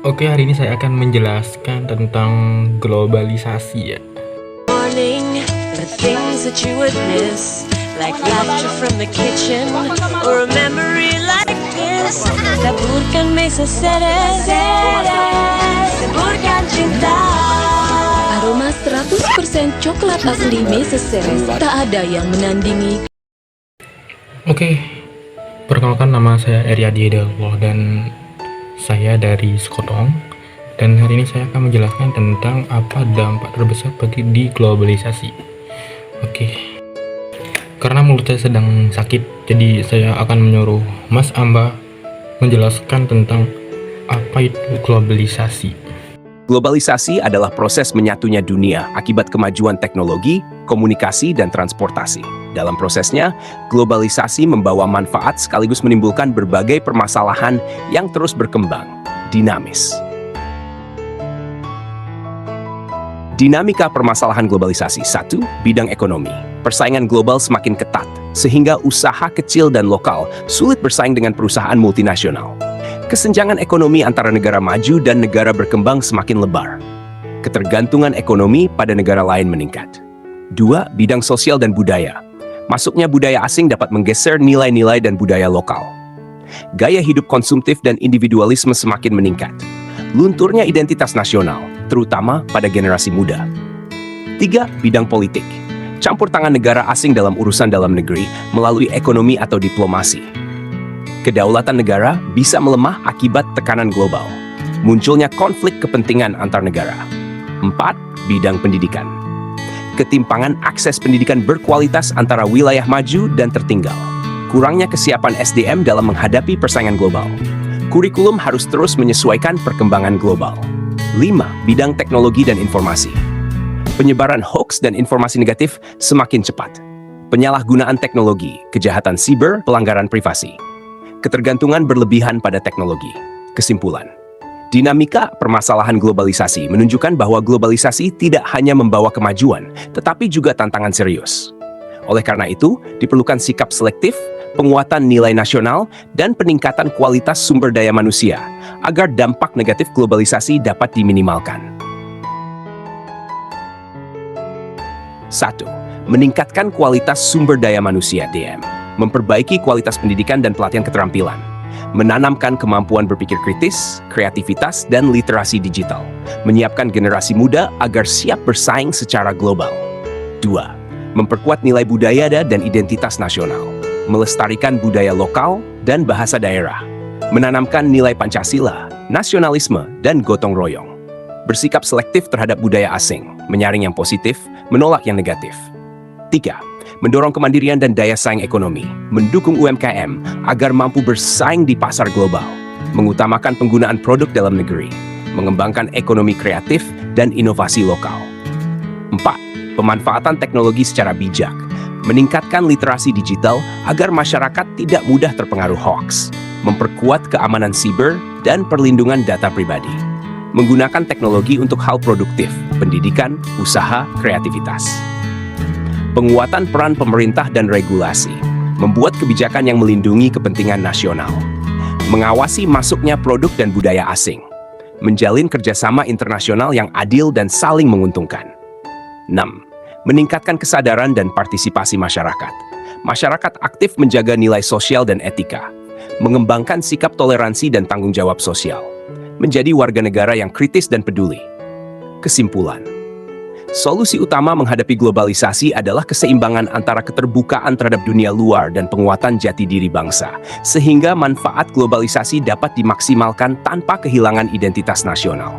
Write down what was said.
Oke, hari ini saya akan menjelaskan tentang globalisasi ya. Morning, the things that you would miss, like laughter from the kitchen, or a memory like this. Taburkan mesa seres, taburkan cinta. Aroma 100% coklat asli Mesa Ceres, tak ada yang menandingi. Oke, perkenalkan nama saya Eryadi Hidayatullah dan saya dari Sekotong. Dan hari ini saya akan menjelaskan tentang apa dampak terbesar bagi di globalisasi. Oke, karena mulut saya sedang sakit, jadi saya akan menyuruh Mas Amba menjelaskan tentang apa itu globalisasi. Globalisasi adalah proses menyatunya dunia akibat kemajuan teknologi, komunikasi, dan transportasi. Dalam prosesnya, globalisasi membawa manfaat sekaligus menimbulkan berbagai permasalahan yang terus berkembang, dinamis. Dinamika permasalahan globalisasi. 1. Bidang ekonomi. Persaingan global semakin ketat, sehingga usaha kecil dan lokal sulit bersaing dengan perusahaan multinasional. Kesenjangan ekonomi antara negara maju dan negara berkembang semakin lebar. Ketergantungan ekonomi pada negara lain meningkat. 2. Bidang sosial dan budaya. Masuknya budaya asing dapat menggeser nilai-nilai dan budaya lokal. Gaya hidup konsumtif dan individualisme semakin meningkat. Lunturnya identitas nasional, terutama pada generasi muda. 3. Bidang politik. Campur tangan negara asing dalam urusan dalam negeri melalui ekonomi atau diplomasi. Kedaulatan negara bisa melemah akibat tekanan global. Munculnya konflik kepentingan antar negara. 4. Bidang pendidikan. Ketimpangan akses pendidikan berkualitas antara wilayah maju dan tertinggal. Kurangnya kesiapan SDM dalam menghadapi persaingan global. Kurikulum harus terus menyesuaikan perkembangan global. 5. Bidang teknologi dan informasi. Penyebaran hoaks dan informasi negatif semakin cepat. Penyalahgunaan teknologi, kejahatan siber, pelanggaran privasi. Ketergantungan berlebihan pada teknologi. Kesimpulan, dinamika permasalahan globalisasi menunjukkan bahwa globalisasi tidak hanya membawa kemajuan, tetapi juga tantangan serius. Oleh karena itu, diperlukan sikap selektif, penguatan nilai nasional, dan peningkatan kualitas sumber daya manusia, agar dampak negatif globalisasi dapat diminimalkan. 1. Meningkatkan kualitas sumber daya manusia (DM). Memperbaiki kualitas pendidikan dan pelatihan keterampilan, menanamkan kemampuan berpikir kritis, kreativitas, dan literasi digital, menyiapkan generasi muda agar siap bersaing secara global. 2. Memperkuat nilai budaya dan identitas nasional, melestarikan budaya lokal dan bahasa daerah, menanamkan nilai Pancasila, nasionalisme, dan gotong royong. Bersikap selektif terhadap budaya asing, menyaring yang positif, menolak yang negatif. 3. Mendorong kemandirian dan daya saing ekonomi, mendukung UMKM agar mampu bersaing di pasar global, mengutamakan penggunaan produk dalam negeri, mengembangkan ekonomi kreatif dan inovasi lokal. 4. Pemanfaatan teknologi secara bijak, meningkatkan literasi digital agar masyarakat tidak mudah terpengaruh hoaks, memperkuat keamanan siber dan perlindungan data pribadi, menggunakan teknologi untuk hal produktif, pendidikan, usaha, kreativitas. Penguatan peran pemerintah dan regulasi, membuat kebijakan yang melindungi kepentingan nasional, mengawasi masuknya produk dan budaya asing, menjalin kerjasama internasional yang adil dan saling menguntungkan. 6. Meningkatkan kesadaran dan partisipasi masyarakat. Masyarakat aktif menjaga nilai sosial dan etika, mengembangkan sikap toleransi dan tanggung jawab sosial, menjadi warga negara yang kritis dan peduli. Kesimpulan, solusi utama menghadapi globalisasi adalah keseimbangan antara keterbukaan terhadap dunia luar dan penguatan jati diri bangsa, sehingga manfaat globalisasi dapat dimaksimalkan tanpa kehilangan identitas nasional.